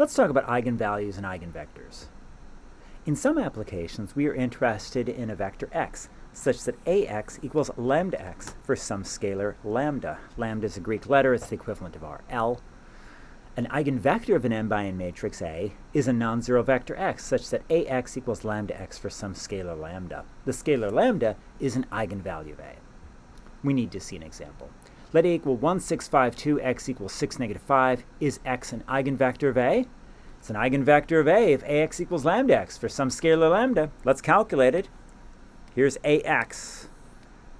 Let's talk about eigenvalues and eigenvectors. In some applications, we are interested in a vector x, such that ax equals lambda x for some scalar lambda. Lambda is a Greek letter, it's the equivalent of our L. An eigenvector of an n by n matrix A is a non-zero vector x, such that ax equals lambda x for some scalar lambda. The scalar lambda is an eigenvalue of A. We need to see an example. Let A equal 1, 6, 5, 2, x equals 6, negative 5. Is x an eigenvector of A? It's an eigenvector of A if ax equals lambda x for some scalar lambda. Let's calculate it. Here's ax.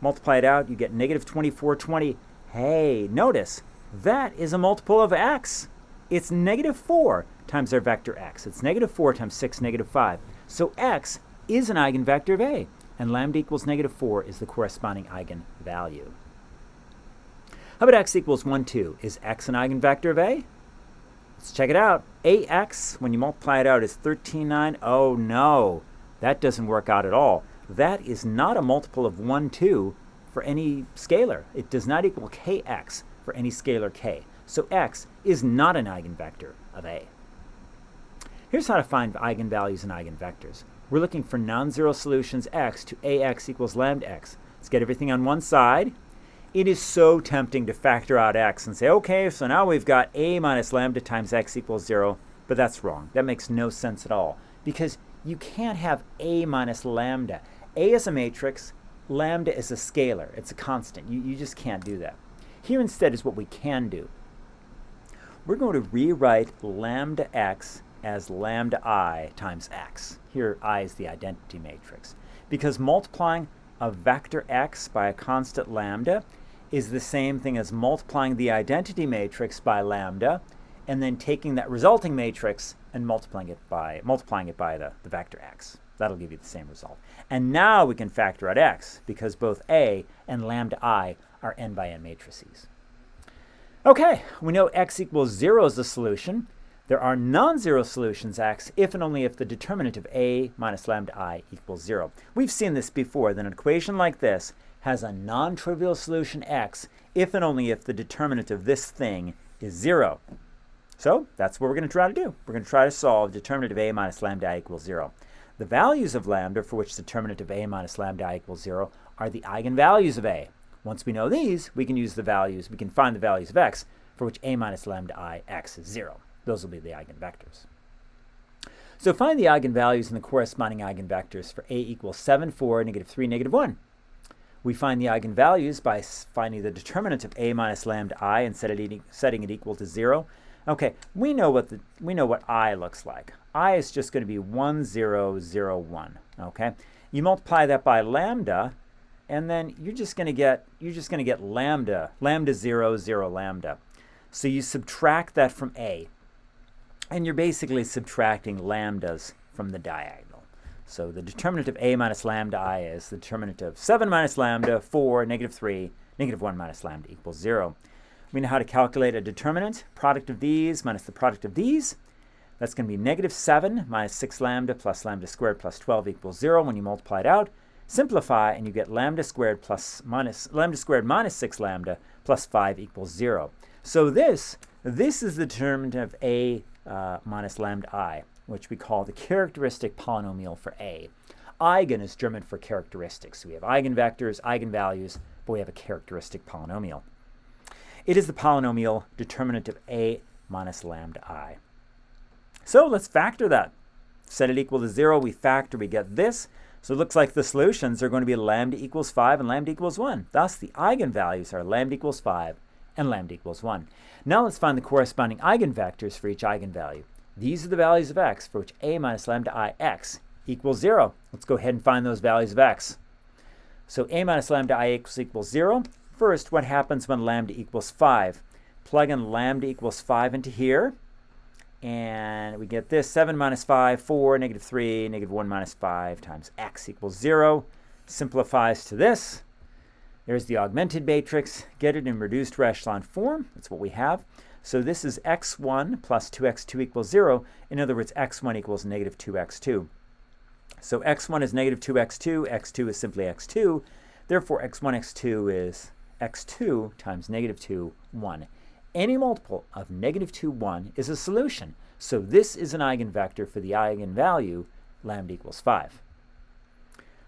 Multiply it out, you get negative 2420. Hey, notice, that is a multiple of x. It's negative 4 times our vector x. It's negative 4 times 6, negative 5. So x is an eigenvector of A, and lambda equals negative 4 is the corresponding eigenvalue. How about x equals 1, 2? Is x an eigenvector of A? Let's check it out. Ax, when you multiply it out, is 13, 9. Oh no, that doesn't work out at all. That is not a multiple of 1, 2 for any scalar. It does not equal kx for any scalar k. So x is not an eigenvector of A. Here's how to find eigenvalues and eigenvectors. We're looking for non-zero solutions x to ax equals lambda x. Let's get everything on one side. It is so tempting to factor out x and say, okay, so now we've got a minus lambda times x equals 0, but that's wrong. That makes no sense at all, because you can't have a minus lambda. A is a matrix, lambda is a scalar. It's a constant. You just can't do that. Here instead is what we can do. We're going to rewrite lambda x as lambda I times x. Here I is the identity matrix, because multiplying a vector x by a constant lambda is the same thing as multiplying the identity matrix by lambda and then taking that resulting matrix and multiplying it by the vector x. That'll give you the same result. And now we can factor out x, because both A and lambda I are n by n matrices. Okay, we know x equals 0 is the solution. There are non-zero solutions x if and only if the determinant of A minus lambda I equals 0. We've seen this before, that an equation like this has a non-trivial solution x if and only if the determinant of this thing is 0. So that's what we're going to try to do. We're going to try to solve determinant of A minus lambda I equals 0. The values of lambda for which the determinant of A minus lambda I equals 0 are the eigenvalues of A. Once we know these, we can use the values, we can find the values of x for which A minus lambda I x is 0. Those will be the eigenvectors. So find the eigenvalues and the corresponding eigenvectors for A equals 7, 4, negative 3, negative 1. We find the eigenvalues by finding the determinant of A minus lambda I and setting it equal to 0. Okay, we know what I looks like. I is just going to be 1, 0, 0, 1. Okay, you multiply that by lambda, and then you're just going to get lambda 0, 0, lambda. So you subtract that from A, and you're basically subtracting lambdas from the diagonal. So the determinant of A minus lambda I is the determinant of 7 minus lambda, 4, negative 3, negative 1 minus lambda equals 0. We know how to calculate a determinant. Product of these minus the product of these. That's going to be negative 7 minus 6 lambda plus lambda squared plus 12 equals 0. When you multiply it out, simplify, and you get lambda squared minus 6 lambda plus 5 equals 0. So this is the determinant of A minus lambda I, which we call the characteristic polynomial for A. Eigen is German for characteristics. So we have eigenvectors, eigenvalues, but we have a characteristic polynomial. It is the polynomial determinant of A minus lambda I. So let's factor that. Set it equal to 0, we factor, we get this. So it looks like the solutions are going to be lambda equals 5 and lambda equals 1. Thus, the eigenvalues are lambda equals 5 and lambda equals 1. Now let's find the corresponding eigenvectors for each eigenvalue. These are the values of x for which A minus lambda I x equals 0. Let's go ahead and find those values of x. So A minus lambda I x equals 0. First, what happens when lambda equals 5? Plug in lambda equals 5 into here, and we get this 7 minus 5, 4, negative 3, negative 1 minus 5 times x equals 0. Simplifies to this. There's the augmented matrix. Get it in reduced echelon form. That's what we have. So this is x1 plus 2x2 equals 0. In other words, x1 equals negative 2x2. So x1 is negative 2x2. x2 is simply x2. Therefore, x1, x2 is x2 times negative 2, 1. Any multiple of -2, 1 is a solution. So this is an eigenvector for the eigenvalue lambda equals 5.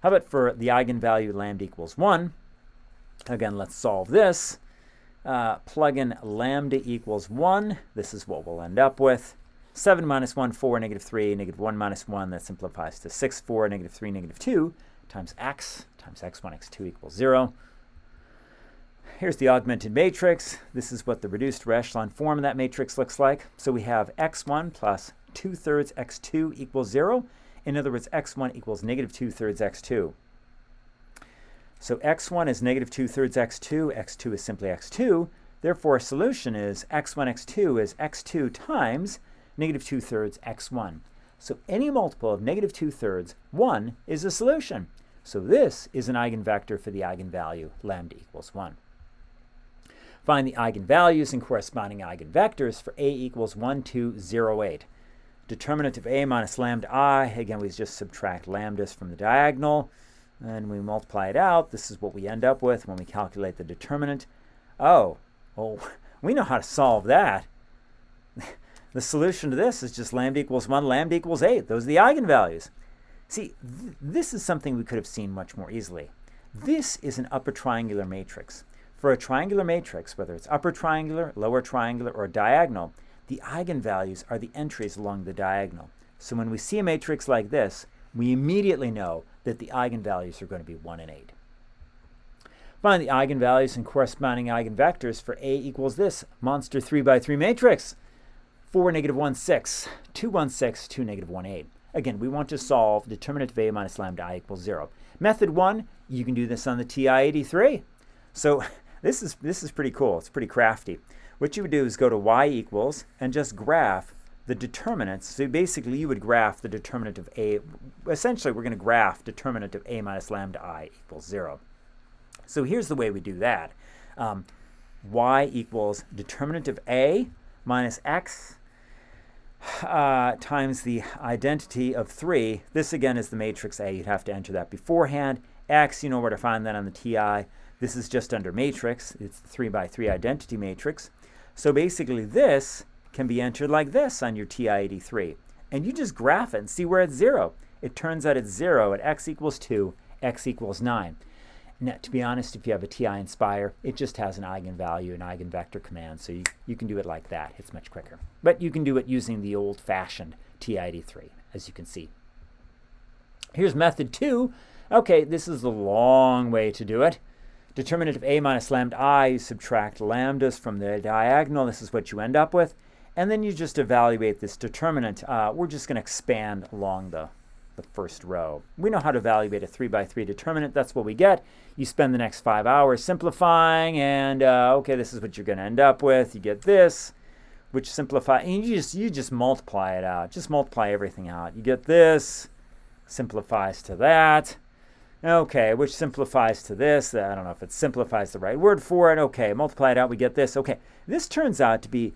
How about for the eigenvalue lambda equals 1? Again, let's solve this. Plug in lambda equals 1. This is what we'll end up with. 7 minus 1, 4, -3, -1 minus 1. That simplifies to 6, 4, -3, -2 times x times x1, x2 equals 0. Here's the augmented matrix. This is what the reduced or echelon form of that matrix looks like. So we have x1 plus 2/3 x2 equals 0. In other words, x1 equals -2/3 x2. So x1 is -2/3 x2. x2 is simply x2. Therefore, a solution is x1, x2 is x2 times -2/3 x1. So any multiple of -2/3 1 is a solution. So this is an eigenvector for the eigenvalue lambda equals 1. Find the eigenvalues and corresponding eigenvectors for a equals 1, 2, 0, 8. Determinant of a minus lambda I, again, we just subtract lambdas from the diagonal, and we multiply it out. This is what we end up with when we calculate the determinant. Oh, we know how to solve that. The solution to this is just lambda equals 1, lambda equals 8. Those are the eigenvalues. See, this is something we could have seen much more easily. This is an upper triangular matrix. For a triangular matrix, whether it's upper triangular, lower triangular, or diagonal, the eigenvalues are the entries along the diagonal. So when we see a matrix like this, we immediately know that the eigenvalues are going to be 1 and 8. Find the eigenvalues and corresponding eigenvectors for a equals this monster 3x3 matrix. 4, -1, 6, 2, 1, 6, 2, -1, 8. Again, we want to solve determinant of a minus lambda I equals 0. Method 1, you can do this on the TI-83. So this is pretty cool. It's pretty crafty. What you would do is go to y equals and just graph the determinants. So basically, you would graph the determinant of a. Essentially, we're going to graph determinant of a minus lambda I equals 0. So here's the way we do that. Y equals determinant of a minus x times the identity of 3. This, again, is the matrix A. You'd have to enter that beforehand. X, you know where to find that on the TI. This is just under matrix. It's the 3x3 identity matrix. So basically, this can be entered like this on your TI-83. And you just graph it and see where it's 0. It turns out it's 0 at x equals 2, x equals 9. Now, to be honest, if you have a TI Inspire, it just has an eigenvalue and eigenvector command, so you can do it like that. It's much quicker. But you can do it using the old-fashioned TI-83, as you can see. Here's method 2. Okay, this is a long way to do it. Determinant of a minus lambda I, you subtract lambdas from the diagonal. This is what you end up with. And then you just evaluate this determinant. We're just going to expand along the first row. We know how to evaluate a 3x3 determinant. That's what we get. You spend the next 5 hours simplifying, and okay, this is what you're going to end up with. You get this, which simplifies, and you just multiply it out. Just multiply everything out. You get this, simplifies to that. Okay, which simplifies to this. I don't know if it simplifies the right word for it. Okay, multiply it out, we get this. Okay, this turns out to be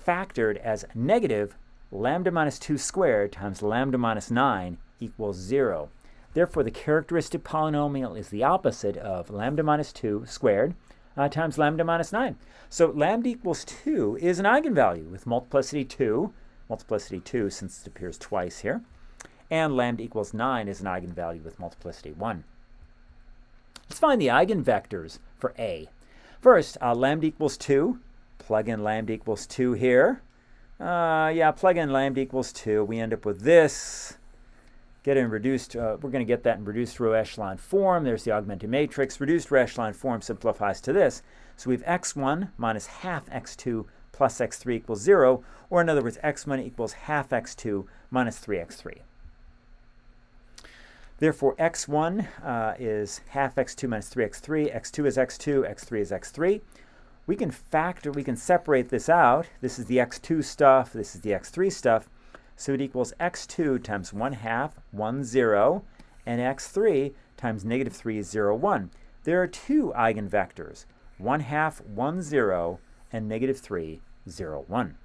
factored as negative lambda minus 2 squared times lambda minus 9 equals 0. Therefore, the characteristic polynomial is the opposite of lambda minus 2 squared times lambda minus 9. So lambda equals 2 is an eigenvalue with multiplicity 2 since it appears twice here. And lambda equals 9 is an eigenvalue with multiplicity 1. Let's find the eigenvectors for A. First, lambda equals 2. Plug in lambda equals 2 here. Plug in lambda equals 2. We end up with this. Get in reduced, we're going to get that in reduced row echelon form. There's the augmented matrix. Reduced row echelon form simplifies to this. So we have x1 minus half x2 plus x3 equals 0. Or in other words, x1 equals half x2 minus 3x3. Therefore, x1 is half x2 minus 3x3. x2 is x2. x3 is x3. We can separate this out. This is the x2 stuff. This is the x3 stuff. So it equals x2 times 1 half, 1, 0, and x3 times negative 3, 0, 1. There are two eigenvectors, 1 half, 1, 0, and negative 3, 0, 1.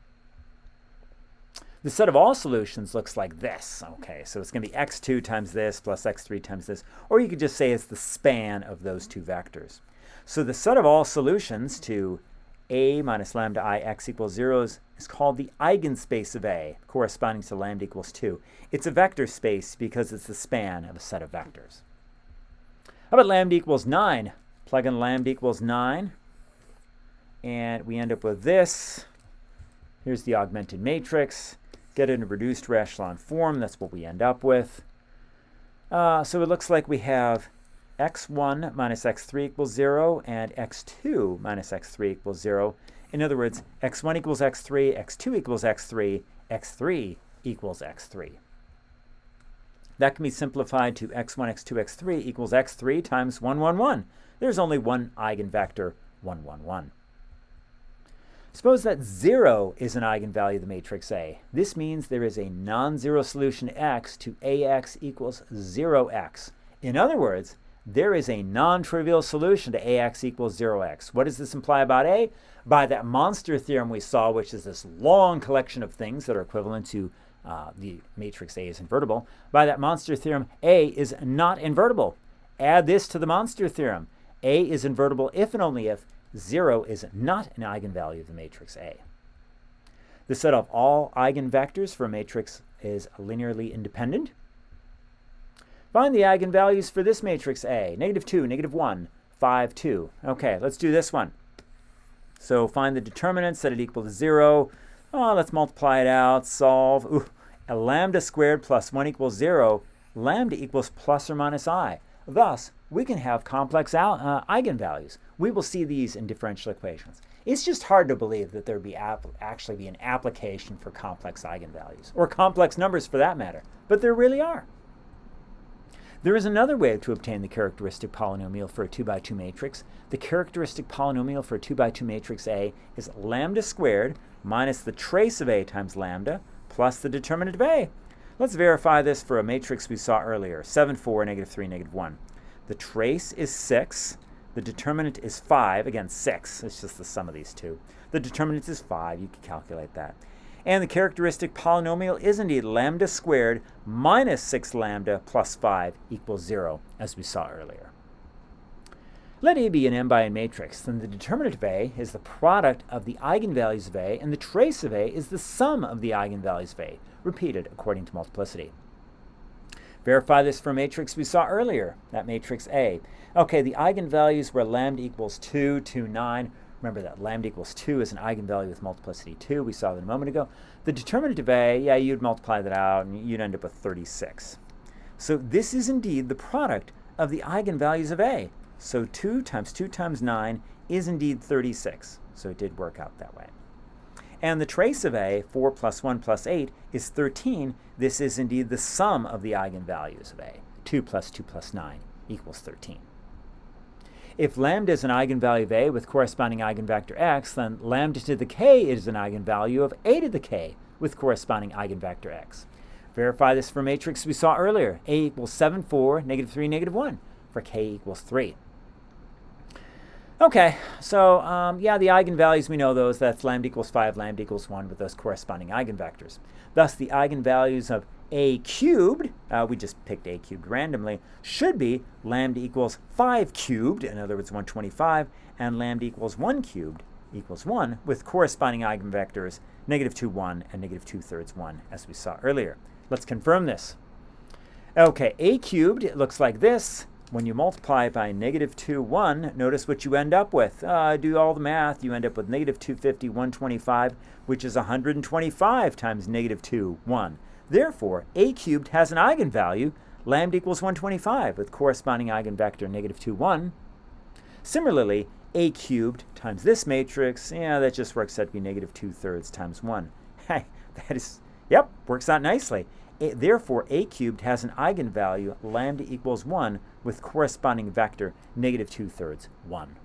The set of all solutions looks like this. Okay, so it's going to be x2 times this plus x3 times this. Or you could just say it's the span of those two vectors. So the set of all solutions to A minus lambda I x equals 0 is called the eigenspace of A, corresponding to lambda equals 2. It's a vector space because it's the span of a set of vectors. How about lambda equals 9? Plug in lambda equals 9, and we end up with this. Here's the augmented matrix. Get it in a reduced to echelon form. That's what we end up with. So it looks like we have x1 minus x3 equals 0 and x2 minus x3 equals 0. In other words, x1 equals x3, x2 equals x3, x3 equals x3. That can be simplified to x1, x2, x3 equals x3 times 1, 1, 1. There's only one eigenvector, 1, 1, 1. Suppose that 0 is an eigenvalue of the matrix A. This means there is a non-zero solution x to ax equals 0x. In other words, there is a non-trivial solution to ax equals 0x. What does this imply about A? By that monster theorem we saw, which is this long collection of things that are equivalent to the matrix A is invertible. By that monster theorem, A is not invertible. Add this to the monster theorem. A is invertible if and only if 0 is not an eigenvalue of the matrix A. The set of all eigenvectors for a matrix is linearly independent. Find the eigenvalues for this matrix A. -2, -1, 5, 2. Okay, let's do this one. So find the determinant, set it equal to 0. Oh, let's multiply it out, solve. Ooh, a lambda squared plus 1 equals 0. Lambda equals plus or minus I. Thus, we can have complex eigenvalues. We will see these in differential equations. It's just hard to believe that there would actually be an application for complex eigenvalues, or complex numbers for that matter, but there really are. There is another way to obtain the characteristic polynomial for a 2 by 2 matrix. The characteristic polynomial for a 2 by 2 matrix A is lambda squared minus the trace of A times lambda plus the determinant of A. Let's verify this for a matrix we saw earlier, 7, 4, -3, -1. The trace is 6. The determinant is 5. Again, 6. It's just the sum of these two. The determinant is 5. You can calculate that. And the characteristic polynomial is indeed lambda squared minus 6 lambda plus 5 equals 0, as we saw earlier. Let A be an m by n matrix, then the determinant of A is the product of the eigenvalues of A, and the trace of A is the sum of the eigenvalues of A, repeated according to multiplicity. Verify this for a matrix we saw earlier, that matrix A. Okay, the eigenvalues were lambda equals 2, 2, 9. Remember that lambda equals 2 is an eigenvalue with multiplicity 2. We saw that a moment ago. The determinant of A, yeah, you'd multiply that out, and you'd end up with 36. So this is indeed the product of the eigenvalues of A. So 2 times 9 is indeed 36. So it did work out that way. And the trace of A, 4 plus 1 plus 8, is 13. This is indeed the sum of the eigenvalues of A. 2 plus 2 plus 9 equals 13. If lambda is an eigenvalue of A with corresponding eigenvector x, then lambda to the k is an eigenvalue of A to the k with corresponding eigenvector x. Verify this for a matrix we saw earlier. A equals 7, 4, -3, -1, for k equals 3. Okay, so yeah, the eigenvalues, we know those. That's lambda equals 5, lambda equals 1 with those corresponding eigenvectors. Thus, the eigenvalues of A cubed, we just picked A cubed randomly, should be lambda equals 5 cubed, in other words 125, and lambda equals 1 cubed equals 1 with corresponding eigenvectors -2, 1, and -2/3, 1, as we saw earlier. Let's confirm this. Okay, A cubed, it looks like this. When you multiply it by -2, 1, notice what you end up with. Do all the math. You end up with -250, 125, which is 125 times -2, 1. Therefore, A cubed has an eigenvalue, lambda equals 125, with corresponding eigenvector -2, 1. Similarly, A cubed times this matrix, yeah, that just works out to be -2/3 times 1. Hey, that is, yep, works out nicely. Therefore, A cubed has an eigenvalue, lambda equals 1, with corresponding vector -2/3, 1.